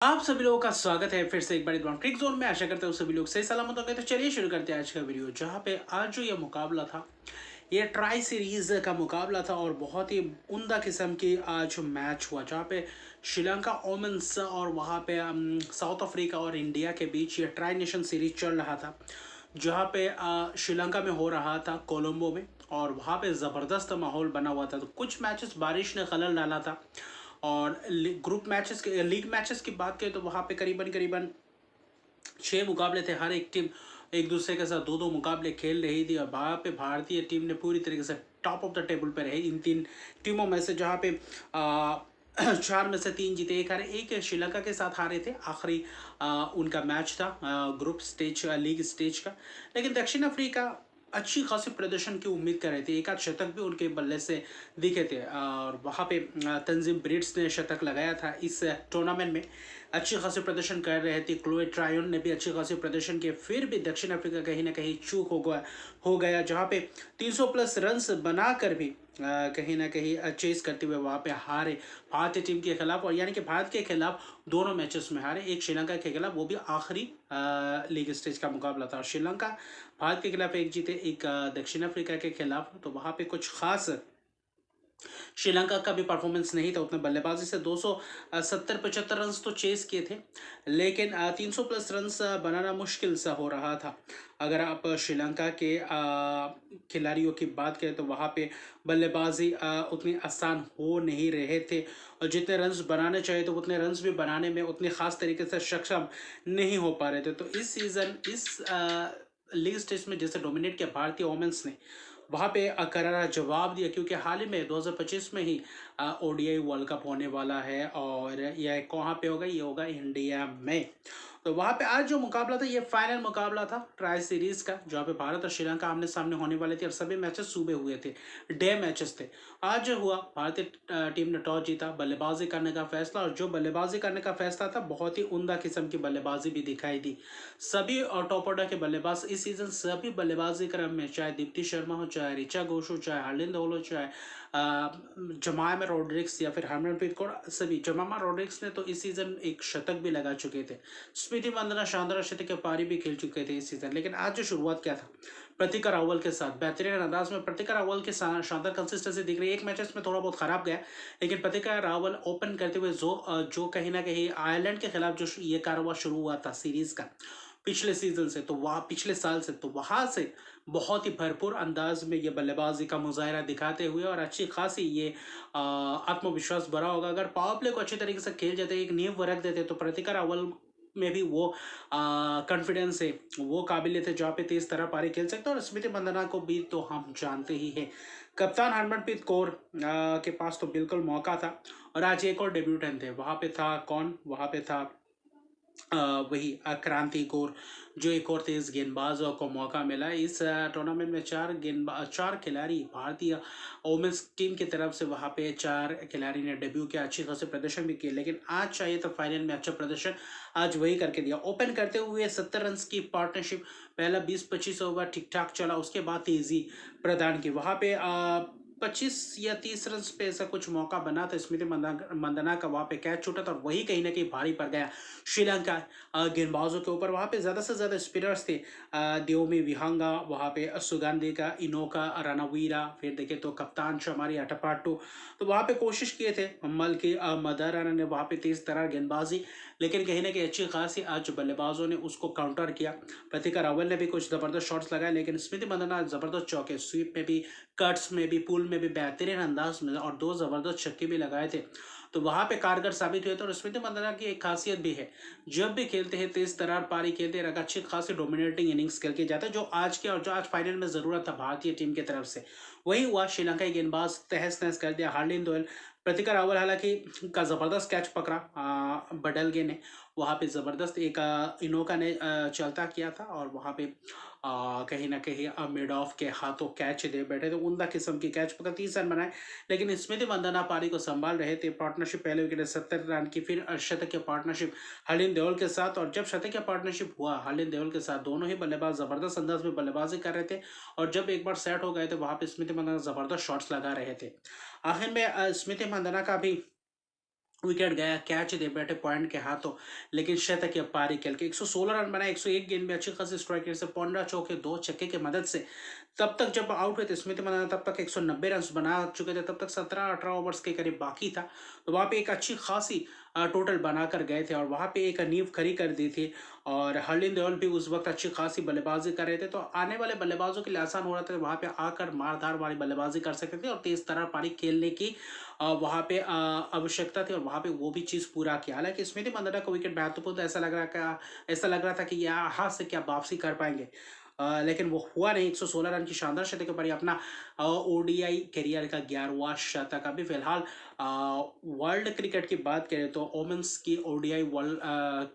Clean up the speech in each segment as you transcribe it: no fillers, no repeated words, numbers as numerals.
आप सभी लोगों का स्वागत है फिर से एक बार ट्रिक जोन में। आशा करते हैं सभी लोग सही सलामत होंगे। तो चलिए शुरू करते हैं आज का वीडियो, जहां पे आज जो ये मुकाबला था, ये ट्राई सीरीज का मुकाबला था और बहुत ही उम्दा किस्म की आज मैच हुआ, जहाँ पे श्रीलंका ओमेंस और वहाँ पे साउथ अफ्रीका और इंडिया के बीच ये ट्राई नेशन सीरीज चल रहा था, जहाँ पे श्रीलंका में हो रहा था कोलंबो में। और वहाँ पे ज़बरदस्त माहौल बना हुआ था। तो कुछ मैचेस बारिश ने खलल डाला था और ग्रुप मैचेस के लीग मैचेस की बात करें तो वहाँ पे करीबन करीबन 6 मुकाबले थे। हर एक टीम एक दूसरे के साथ दो दो मुकाबले खेल रही थी और वहाँ पे भारतीय टीम ने पूरी तरीके से टॉप ऑफ द टेबल पर रही इन तीन टीमों में से, जहाँ पे 4 में से 3 जीते, एक हारे, एक श्रीलंका के साथ हारे थे। आखिरी उनका मैच था ग्रुप स्टेज लीग स्टेज का। लेकिन दक्षिण अफ्रीका अच्छी खासी प्रदर्शन की उम्मीद कर रहे थे। एक आध शतक भी उनके बल्ले से दिखे थे और वहाँ पे तंजीम ब्रिट्स ने शतक लगाया था इस टूर्नामेंट में। अच्छी खासी प्रदर्शन कर रहे थे। क्लोए ट्रायोन ने भी अच्छी खासी प्रदर्शन किए, फिर भी दक्षिण अफ्रीका कहीं ना कहीं चूक हो गया, जहाँ पे 300 प्लस रन्स बनाकर भी कहीं ना कहीं चेस करते हुए वहाँ पे हारे भारतीय टीम के खिलाफ। और यानी कि भारत के खिलाफ दोनों मैचेस में हारे, एक श्रीलंका के खिलाफ, वो भी आखिरी लीग स्टेज का मुकाबला था। श्रीलंका भारत के खिलाफ एक जीते, एक दक्षिण अफ्रीका के खिलाफ। तो वहाँ पे कुछ खास श्रीलंका का भी परफॉर्मेंस नहीं था उतने। बल्लेबाजी से 270-75 रन तो चेस किए थे, लेकिन 300 प्लस रन बनाना मुश्किल सा हो रहा था। अगर आप श्रीलंका के खिलाड़ियों की बात करें तो वहाँ पे बल्लेबाजी उतनी आसान हो नहीं रहे थे और जितने रन्स बनाने चाहिए तो उतने रन्स भी बनाने में उतने खास तरीके से सक्षम नहीं हो पा रहे थे। तो इस सीज़न इस लीग स्टेज में जैसे डोमिनेट किया भारतीय वोमेंस ने, वहाँ पे करारा जवाब दिया, क्योंकि हाल ही में 2025 में ही ओडीआई वर्ल्ड कप होने वाला है और यह कहाँ पे होगा? ये होगा इंडिया में। तो वहाँ पे आज जो मुकाबला था, ये फाइनल मुकाबला था ट्राई सीरीज का, जहाँ पे भारत और श्रीलंका आमने सामने होने वाले थे और सभी मैचेस सुबह हुए थे, डे मैचेस थे। आज जो हुआ, भारतीय टीम ने टॉस जीता, बल्लेबाजी करने का फैसला, और जो बल्लेबाजी करने का फैसला था बहुत ही उम्दा किस्म की बल्लेबाजी भी दिखाई दी। सभी और टॉप ऑर्डर के बल्लेबाज इस सीजन सभी बल्लेबाजी क्रम में, चाहे दीप्ति शर्मा हो, चाहे ऋचा घोष हो, चाहे हरलिन दौल हो, चाहे जमामा रोड्रिक्स या फिर हरमनप्रीत कौर, सभी। जमामा रोड्रिक्स ने तो इस सीजन एक शतक भी लगा चुके थे। स्मृति मंदना शानदार शतक के पारी भी खेल चुके थे इस सीजन। लेकिन आज जो शुरुआत क्या था, प्रतिका रावल के साथ बेहतरीन अंदाज में प्रतिका रावल के शानदार कंसिस्टेंसी दिख रही है। एक मैचेस में थोड़ा बहुत खराब गया, लेकिन प्रतिका रावल ओपन करते हुए जो कहीं ना कहीं आयरलैंड के खिलाफ जो ये कारोबार शुरू हुआ था सीरीज का पिछले सीजन से, तो वहाँ पिछले साल से, तो वहाँ से बहुत ही भरपूर अंदाज में ये बल्लेबाजी का मुजाहरा दिखाते हुए और अच्छी खासी ये आत्मविश्वास भरा होगा। अगर पावर प्ले को अच्छे तरीके से खेल जाते, एक नींव रख देते, तो प्रतिका रावल में भी वो कॉन्फिडेंस है, वो काबिलियत है जहाँ पे तेज तरह पारी खेल सकते हैं। और स्मृति मंदना को भी तो हम जानते ही हैं। कप्तान हरमनप्रीत कौर के पास तो बिल्कुल मौका था। और आज एक और डेब्यूटेंट थे, वहाँ पे था कौन? वहाँ पे था वही क्रांति कौर, जो एक और तेज गेंदबाज को मौका मिला। इस टूर्नामेंट में चार खिलाड़ी भारतीय वोमेंस टीम की तरफ से, वहाँ पे 4 खिलाड़ी ने डेब्यू किया, अच्छी खासी प्रदर्शन भी किए। लेकिन आज चाहिए तो फाइनल में अच्छा प्रदर्शन, आज वही करके दिया। ओपन करते हुए 70 रन की पार्टनरशिप, पहला 20-25 ओवर ठीक ठाक चला, उसके बाद तेजी प्रदान की। वहाँ पे 25 या 30 रन पे ऐसा कुछ मौका बना था, स्मृति मंदना का वहाँ पे कैच छूटा था और वही कहीं ना कहीं भारी पड़ गया श्रीलंका गेंदबाजों के ऊपर। वहाँ पे ज़्यादा से ज़्यादा स्पिनर्स थे, देवमी विहंगा, वहाँ पे सुगंधिका, इनोका, रणवीरा, फिर देखे तो कप्तान शमारी अटपाटू। तो वहाँ पे कोशिश किए थे मल के मदाराना ने वहाँ पे तेज तरार गेंदबाजी, लेकिन कहीं ना कहीं अच्छी खासी आज बल्लेबाजों ने उसको काउंटर किया। प्रतिका रावल ने भी कुछ ज़बरदस्त शॉट्स लगाए, लेकिन स्मृति मंदना ज़बरदस्त चौके, स्वीप में भी, कट्स में भी, पुल में भी बेहतरीन अंदाज में, और 2 ज़बरदस्त छक्के भी लगाए थे। तो वहाँ पे कारगर साबित हुए थे। और स्मृति मंदना की एक खासियत भी है, जब भी खेलते हैं तेज तरार पारी खेलते हैं, अच्छी खासी डोमिनेटिंग इनिंग्स खेल के जाता है, जो आज के और जो आज फाइनल में ज़रूरत था भारतीय टीम की तरफ से, वही हुआ। श्रीलंकाई गेंदबाज तहस नहस कर दिया हार्लिन दोयल। प्रतिका रावल हालांकि का ज़बरदस्त कैच पकड़ा बडलगे ने, वहाँ पे ज़बरदस्त एक इनोका ने चलता किया था और वहाँ पे कहीं ना कहीं मिड ऑफ के हाथों कैच दे बैठे थे, उमदा किस्म की कैच पकड़ 30 रन बनाए। लेकिन स्मृति मंदना पारी को संभाल रहे थे। पार्टनरशिप पहले विकेट 70 रन की, फिर शतक की पार्टनरशिप हरलिन देओल के साथ, और जब शतक की पार्टनरशिप हुआ हरलिन देओल के साथ, दोनों ही बल्लेबाज ज़बरदस्त अंदाज में बल्लेबाजी कर रहे थे। और जब एक बार सेट हो गए तो वहाँ पे स्मृति मंदना ज़बरदस्त शॉट्स लगा रहे थे। आखिर में स्मृति मंदना का भी विकेट गया, कैच दे बैठे पॉइंट के हाथों, लेकिन शतक या पारी खेल के 116 रन बनाए, 101 गेंद में अच्छी खासी स्ट्राइक रेट से 15 चौके 2 छक्के की मदद से। तब तक जब आउट हुए थे स्मृति मंदाना, तब तक 190 रन बना चुके थे, तब तक 17-18 ओवर्स के करीब बाकी था। तो वहां पे एक अच्छी खासी टोटल बनाकर गए थे और वहां पे एक नींव खड़ी कर दी थी। और हरलिन देओल भी उस वक्त अच्छी खासी बल्लेबाजी कर रहे थे, तो आने वाले बल्लेबाजों के लिए आसान हो रहा था, वहां पे आकर मारधार वाली बल्लेबाजी कर सकते थे और तेज तर्रार पारी खेलने की वहां पे आवश्यकता थी, और वहां पे वो भी चीज पूरा किया। हालांकि स्मृति मंदाना का विकेट महत्वपूर्ण था, ऐसा लग रहा था कि यहाँ से क्या वापसी कर पाएंगे, लेकिन वो हुआ नहीं। 116 रन की शानदार शतक पर ही अपना ओडीआई करियर का 11वां शतक। अभी फिलहाल वर्ल्ड क्रिकेट की बात करें तो वोमेन्स की ओडीआई वर्ल्ड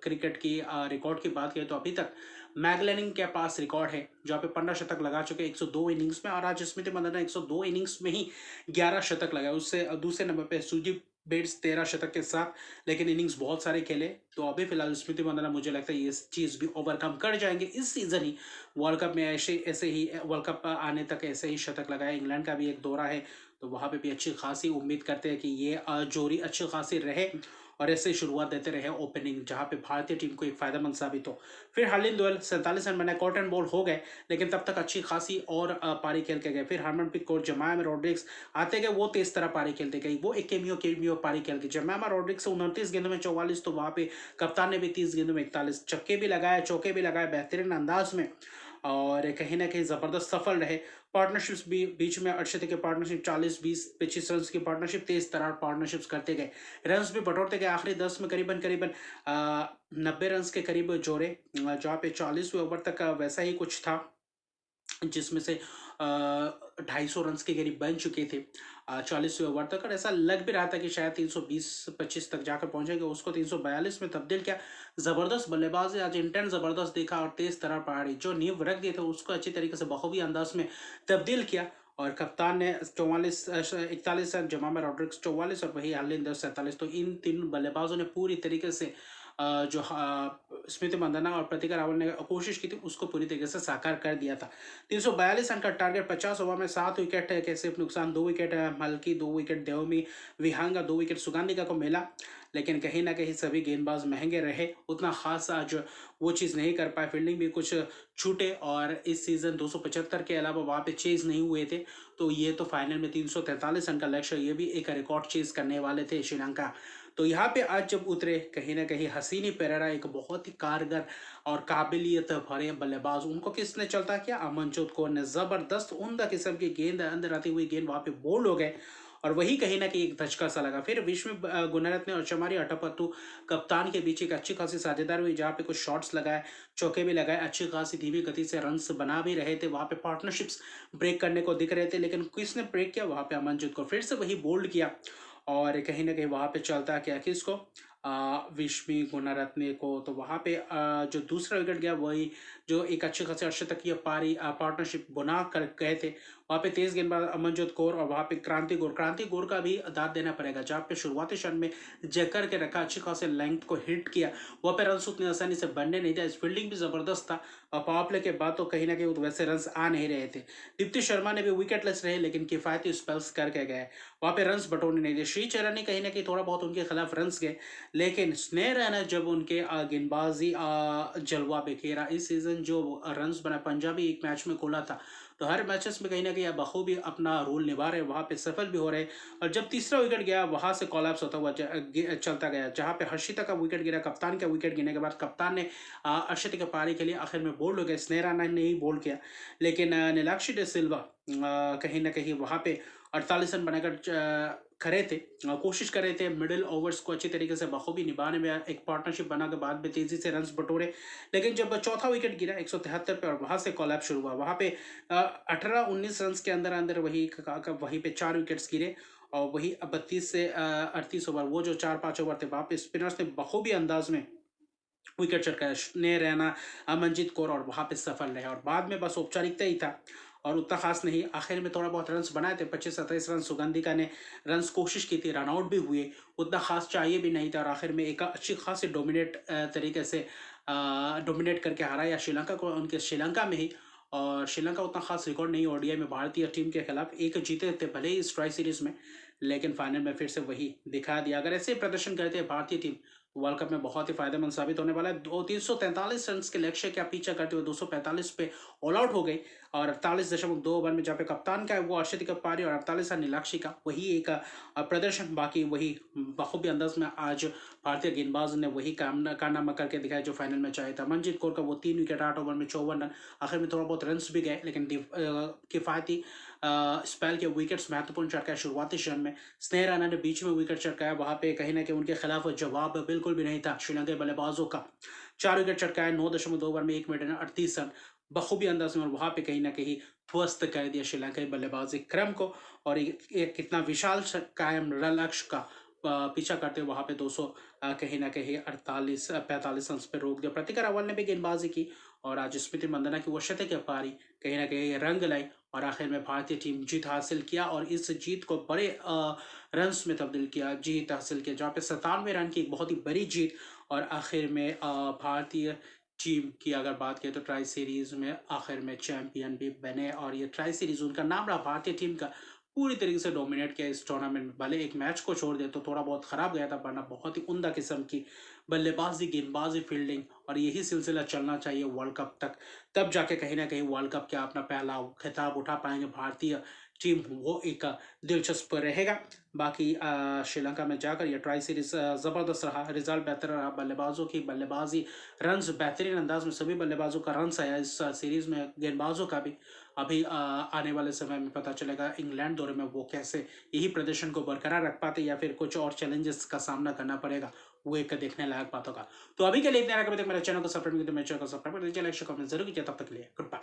क्रिकेट की रिकॉर्ड की बात करें तो अभी तक मैगलेनिंग के पास रिकॉर्ड है, जहाँ पे 15 शतक लगा चुके 102 इनिंग्स में, और आज स्मृति मंदाना 102 इनिंग्स में ही 11 शतक लगाए। उससे दूसरे नंबर पे सुजीत बेट्स 13 शतक के साथ, लेकिन इनिंग्स बहुत सारे खेले। तो अभी फिलहाल स्मृति मंदाना मुझे लगता है ये चीज भी ओवरकम कर जाएंगे इस सीजन ही। वर्ल्ड कप में ऐसे ही वर्ल्ड कप आने तक ऐसे ही शतक लगाए। इंग्लैंड का भी एक दौरा है, तो वहां पे भी अच्छी खासी उम्मीद करते हैं कि ये जोड़ी अच्छी खासी रहे और ऐसे ही शुरुआत देते रहे ओपनिंग, जहां पे भारतीय टीम को एक फायदेमंद साबित हो। फिर हरलिन दुअल 47 रन बनाए, कॉटन बॉल हो गए, लेकिन तब तक अच्छी खासी और पारी खेल के गए। फिर हरमनप्रीत कौर, जमाया रॉड्रिक्स आते गए, वो तेज तरह पारी खेलते गई, वो एक केमियो पारी खेल के। जमाया रॉड्रिक्स 29 गेंदों में 44, तो वहां पे कप्तान ने भी 30 गेंदों में 41 छक्के भी लगाए, चौके भी लगाए बेहतरीन अंदाज में, और कहीं ना कहीं जबरदस्त सफल रहे। पार्टनरशिप्स भी बीच में अर्शदीप के पार्टनरशिप 40-20-25 रन की पार्टनरशिप, तेज तरार पार्टनरशिप्स करते गए, रन्स भी बटोरते गए। आखिरी 10 में करीबन करीबन 90 रन के करीब जोड़े, जहाँ पे 40वें ओवर तक वैसा ही कुछ था, जिसमें से 250 रन के करीब बन चुके थे 40वें ओवर तक, और ऐसा लग भी रहा था कि शायद 320-25 तक जाकर पहुंचेंगे। उसको 342 में तब्दील किया। जबरदस्त बल्लेबाजी, आज इंटेंट जबरदस्त देखा, और तेज तरार पहाड़ी जो नींव रख दिए थे उसको अच्छी तरीके से बखूबी अंदाज में तब्दील किया। और कप्तान ने 41 रन, जमामा रॉड्रिक्स 44 और वही हरलिन 47। तो इन तीन बल्लेबाजों ने पूरी तरीके से जो स्मृति मंदाना और प्रतिका रावल ने कोशिश की थी उसको पूरी तरीके से साकार कर दिया था। 342 रन का टारगेट, 50 ओवर में 7 विकेट के सिर्फ नुकसान, 2 विकेट मल्की, 2 विकेट देवमी विहांगा, 2 विकेट सुगंधिका को मिला, लेकिन कहीं ना कहीं सभी गेंदबाज महंगे रहे, उतना खास आज वो चीज़ नहीं कर पाए। फील्डिंग भी कुछ छूटे, और इस सीज़न 275 के अलावा वहाँ पे चेज नहीं हुए थे, तो ये तो फाइनल में 343 रन का लक्ष्य, ये भी एक रिकॉर्ड चेज करने वाले थे श्रीलंका। तो यहाँ पे आज जब उतरे, कहीं ना कहीं हसीनी पेरेरा एक बहुत ही कारगर और काबिलियत भरे बल्लेबाज, उनको किसने चलता किया, अमनजोत कौर ने जबरदस्त उम्दा किस्म की गेंद, अंदर आती हुई गेंद वहां पे बोल्ड हो गए, और वही कहीं ना कहीं एक धचका सा लगा। फिर विश्व गुणरत्न और चमारी अटपत्तु कप्तान के बीच एक अच्छी खासी साझेदारी हुई, जहाँ पे कुछ शॉट्स लगाए, चौके भी लगाए, अच्छी खासी धीमी गति से रन्स बना भी रहे थे। वहां पे पार्टनरशिप्स ब्रेक करने को दिख रहे थे, लेकिन किसने ब्रेक किया, वहां पे अमनजोत को फिर से वही बोल्ड किया, और कहीं ना कहीं वहां पे चलता क्या किसको, विश्वी गुणरत्ने को। तो वहां पे जो दूसरा विकेट गया, वही जो एक अच्छे खासे अर्शतकीय पारी पार्टनरशिप बना कर गए थे, वहां पे तेज गेंदबाज अमनजोत कौर, और वहां पे क्रांति गौर का भी दाद देना पड़ेगा, जहाँ पे शुरुआती क्षण में जकर के रखा, अच्छी खासे लेंथ को हिट किया, वहाँ पे रन उतनी आसानी से बनने नहीं था। फील्डिंग भी जबरदस्त था, और पावर प्ले के बाद तो कहीं ना कहीं वैसे रन आ नहीं रहे थे। दीप्ति शर्मा ने भी विकेटलेस रहे, लेकिन किफायती स्पेल्स करके गए, वहाँ पे रन्स बटोरने नहीं थे। श्रीचरण ने कहीं ना कहीं थोड़ा बहुत उनके खिलाफ रन्स गए, लेकिन स्नेह रैना जब उनके गेंदबाजी जलवा बिखेरा, इस सीजन जो रन्स बना, पंजाबी एक मैच में खोला था, तो हर मैचेस में कहीं ना कहीं बखूबी अपना रोल निभा रहे, वहाँ पे सफल भी हो रहे। और जब तीसरा विकेट गया, वहाँ से कॉलैप्स होता हुआ चलता गया, जहाँ पे हर्षिता का विकेट गिरा, कप्तान का विकेट गिरने के बाद कप्तान ने अर्शदीप के पारी के लिए आखिर में बोल्ड हो गए। स्नेह रैना ने ही बोल्ड किया, लेकिन नीलाक्षी डे सिल्वा कहीं ना कहीं वहाँ पे 48 रन बनाकर खड़े थे, कोशिश कर रहे थे मिडिल ओवर्स को अच्छी तरीके से बखूबी निभाने में, एक पार्टनरशिप बना के बाद में तेजी से रन्स बटोरे। लेकिन जब चौथा विकेट गिरा 173 पे, और वहां से कॉलैप्स शुरू हुआ, वहां पे 18-19 रन के अंदर अंदर वहीं पे 4 विकेट्स गिरे, और वही 32 से 38 ओवर, वो जो 4-5 ओवर थे, वहां पे स्पिनर्स ने बखूबी अंदाज में विकेट चटकाया, ने रहना अमनजीत कौर, और वहां पे सफल रहे। और बाद में बस औपचारिकता ही था, और उतना खास नहीं। आखिर में थोड़ा बहुत रन्स बनाए थे, 25-27 रन सुगंधिका ने रन्स कोशिश की थी, रनआउट भी हुए, उतना खास चाहिए भी नहीं था, और आखिर में एक अच्छी खासी डोमिनेट तरीके से डोमिनेट करके हराया श्रीलंका को, उनके श्रीलंका में ही। और श्रीलंका उतना खास रिकॉर्ड नहीं ओडीआई में भारतीय टीम के खिलाफ, एक जीते थे भले ही इस ट्राई सीरीज में, लेकिन फाइनल में फिर से वही दिखा दिया। अगर ऐसे प्रदर्शन करते हैं भारतीय टीम, वर्ल्ड कप में बहुत ही फायदेमंद साबित होने वाला है। 343 रन के लक्ष्य का पीछा करते हुए 245 पे ऑल आउट हो गई और 48.2 ओवर में जहाँ पे कप्तान का है वो अर्शदीप पारी और 48 नीलाक्षी का वही एक प्रदर्शन, बाकी वही बखूबी अंदाज में आज भारतीय गेंदबाज ने वही कारनामा करके दिखाया जो फाइनल में चाहिए था। मनजीत कौर का वो 3 विकेट 8 ओवर में 54 रन, आखिर में थोड़ा बहुत रन्स भी गए लेकिन किफायती स्पेल के विकेट्स महत्वपूर्ण चटकाए शुरुआती क्षण में। स्नेह राणा ने बीच में विकेट चटकाया, वहां पे कहीं ना कहीं उनके खिलाफ जवाब बिल्कुल भी नहीं था श्रीलंका बल्लेबाजों का। 4 विकेट चटकाए 9.2 ओवर में 1 मिनट 38 रन बखूबी अंदाज में, और वहां पे कहीं ना कहीं ध्वस्त कर दिया श्रीलंकाई बल्लेबाजी क्रम को। और एक कितना विशाल कायम लक्ष्य का पीछा करते हुए वहां पे 200 कहीं ना कहीं 45 रन पे रोक दिया। प्रतिका रावल ने भी गेंदबाजी की और आज स्मृति मंदाना की वो शतक के पारी कहीं ना कहीं रंग लाई और आखिर में भारतीय टीम जीत हासिल किया और इस जीत को बड़े रन्स में तब्दील किया, जीत हासिल किया जहाँ पे 97 रन की एक बहुत ही बड़ी जीत। और आखिर में भारतीय टीम की अगर बात करें तो ट्राई सीरीज में आखिर में चैंपियन भी बने और ये ट्राई सीरीज उनका नाम रहा भारतीय टीम का। पूरी तरीके से डोमिनेट किया इस टूर्नामेंट में, भले एक मैच को छोड़ दे तो थोड़ा बहुत खराब गया था, वरना बहुत ही उम्दा किस्म की बल्लेबाजी, गेंदबाजी, फील्डिंग और यही सिलसिला चलना चाहिए वर्ल्ड कप तक। तब जाके कहीं ना कहीं वर्ल्ड कप का अपना पहला खिताब उठा पाएंगे भारतीय टीम, वो एक दिलचस्प रहेगा। बाकी श्रीलंका में जाकर यह ट्राई सीरीज ज़बरदस्त रहा, रिजल्ट बेहतर रहा, बल्लेबाजों की बल्लेबाजी, रन्स बेहतरीन अंदाज में सभी बल्लेबाजों का रन्स आया इस सीरीज में, गेंदबाजों का भी। अभी आने वाले समय में पता चलेगा इंग्लैंड दौरे में वो कैसे यही प्रदर्शन को बरकरार रख पाते या फिर कुछ और चैलेंजेस का सामना करना पड़ेगा, वो एक देखने लायक बात होगा। तो अभी के लिए इतना, कभी तक मेरे चैनल को सब्सक्राइब नहीं किया तो मेरे चैनल को सब्सक्राइब कर दीजिए, लाइक शेयर कमेंट जरूर कीजिए। तब तक के लिए गुड बाय।